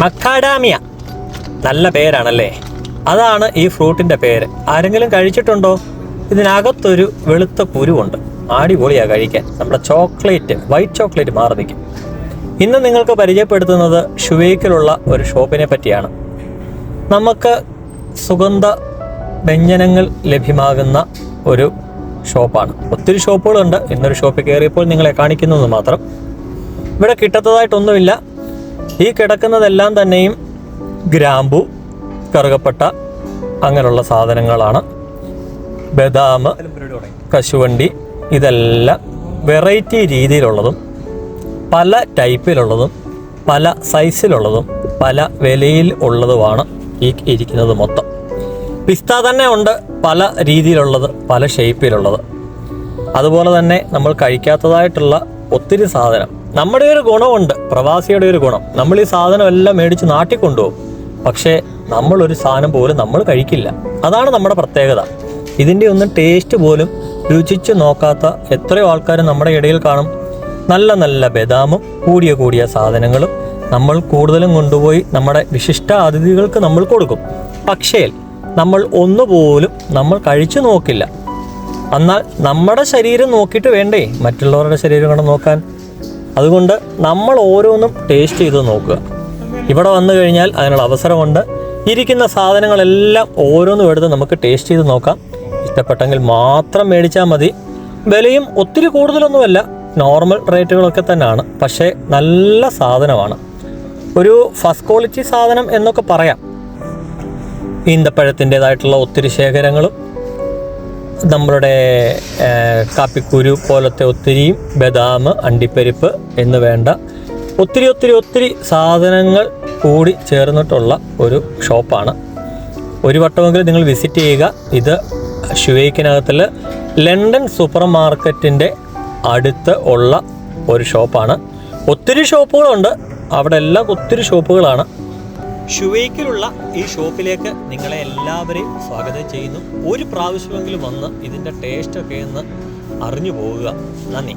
Macadamia, നല്ല പേരാണല്ലേ. അതാണ് ഈ ഫ്രൂട്ടിൻ്റെ പേര്. ആരെങ്കിലും കഴിച്ചിട്ടുണ്ടോ? ഇതിനകത്തൊരു വെളുത്ത കുരുവുണ്ട്. അടിപൊളിയാണ് കഴിക്കാൻ. നമ്മുടെ ചോക്ലേറ്റ്, വൈറ്റ് ചോക്ലേറ്റ് മാറി നിൽക്കും. ഇന്ന് നിങ്ങൾക്ക് പരിചയപ്പെടുത്തുന്നത് ഷുവൈക്കിലുള്ള ഒരു ഷോപ്പിനെ പറ്റിയാണ്. നമുക്ക് സുഗന്ധ വ്യഞ്ജനങ്ങൾ ലഭ്യമാകുന്ന ഒരു ഷോപ്പാണ്. ഒത്തിരി ഷോപ്പുകളുണ്ട്. ഇന്നൊരു ഷോപ്പിൽ കയറിയപ്പോൾ നിങ്ങളെ കാണിക്കുന്നത് മാത്രം. ഇവിടെ കിട്ടാത്തതായിട്ടൊന്നുമില്ല. ഈ കിടക്കുന്നതെല്ലാം തന്നെയും ഗ്രാമ്പു, കറുകപ്പട്ട അങ്ങനെയുള്ള സാധനങ്ങളാണ്. ബദാം, കശുവണ്ടി, ഇതെല്ലാം വെറൈറ്റി രീതിയിലുള്ളതും പല ടൈപ്പിലുള്ളതും പല സൈസിലുള്ളതും പല വിലയിൽ ഉള്ളതുമാണ് ഈ ഇരിക്കുന്നത് മൊത്തം. പിസ്ത തന്നെ ഉണ്ട്, പല രീതിയിലുള്ളത്, പല ഷേപ്പിലുള്ളത്. അതുപോലെ തന്നെ നമ്മൾ കഴിക്കാത്തതായിട്ടുള്ള ഒത്തിരി സാധനം. നമ്മുടെ ഒരു ഗുണമുണ്ട്, പ്രവാസിയുടെ ഒരു ഗുണം. നമ്മൾ ഈ സാധനം എല്ലാം മേടിച്ച് നാട്ടിൽ കൊണ്ടുപോകും. പക്ഷേ നമ്മളൊരു സാധനം പോലും നമ്മൾ കഴിക്കില്ല. അതാണ് നമ്മുടെ പ്രത്യേകത. ഇതിൻ്റെ ഒന്നും ടേസ്റ്റ് പോലും രുചിച്ച് നോക്കാത്ത എത്രയോ ആൾക്കാർ നമ്മുടെ ഇടയിൽ കാണും. നല്ല നല്ല ബദാമും കൂടിയ സാധനങ്ങളും നമ്മൾ കൂടുതലും കൊണ്ടുപോയി നമ്മുടെ വിശിഷ്ട അതിഥികൾക്ക് നമ്മൾ കൊടുക്കും. പക്ഷേ നമ്മൾ ഒന്നുപോലും നമ്മൾ കഴിച്ചു നോക്കില്ല. എന്നാൽ നമ്മുടെ ശരീരം നോക്കിയിട്ട് വേണ്ടേ മറ്റുള്ളവരുടെ ശരീരം കൊണ്ട് നോക്കാൻ? അതുകൊണ്ട് നമ്മൾ ഓരോന്നും ടേസ്റ്റ് ചെയ്ത് നോക്കുക. ഇവിടെ വന്നു കഴിഞ്ഞാൽ അതിനുള്ള അവസരമുണ്ട്. ഇരിക്കുന്ന സാധനങ്ങളെല്ലാം ഓരോന്നും എടുത്ത് നമുക്ക് ടേസ്റ്റ് ചെയ്ത് നോക്കാം. ഇഷ്ടപ്പെട്ടെങ്കിൽ മാത്രം മേടിച്ചാൽ മതി. വിലയും ഒത്തിരി കൂടുതലൊന്നുമല്ല, നോർമൽ റേറ്റുകളൊക്കെ തന്നെയാണ്. പക്ഷേ നല്ല സാധനമാണ്. ഒരു ഫസ്റ്റ് ക്വാളിറ്റി സാധനം എന്നൊക്കെ പറയാം. ഈന്തപ്പഴത്തിൻ്റേതായിട്ടുള്ള ഒത്തിരി ശേഖരങ്ങളും നമ്മളുടെ കാപ്പിക്കുരു പോലത്തെ ഒത്തിരിയും ബദാം, അണ്ടിപ്പരിപ്പ് എന്ന് വേണ്ട ഒത്തിരി സാധനങ്ങൾ കൂടി ചേർന്നിട്ടുള്ള ഒരു ഷോപ്പാണ്. ഒരു വട്ടമെങ്കിലും നിങ്ങൾ വിസിറ്റ് ചെയ്യുക. ഇത് ഷുവൈക്കിനകത്തിൽ ലണ്ടൻ സൂപ്പർ മാർക്കറ്റിൻ്റെ അടുത്ത് ഉള്ള ഒരു ഷോപ്പാണ്. ഒത്തിരി ഷോപ്പുകളുണ്ട്, അവിടെ എല്ലാം ഒത്തിരി ഷോപ്പുകളാണ്. ഷുവൈക്കിലുള്ള ഈ ഷോപ്പിലേക്ക് നിങ്ങളെ എല്ലാവരെയും സ്വാഗതം ചെയ്യുന്നു. ഒരു പ്രാവശ്യമെങ്കിലും വന്ന് ഇതിൻ്റെ ടേസ്റ്റൊക്കെ ഒന്ന് അറിഞ്ഞു പോവുക. നന്ദി.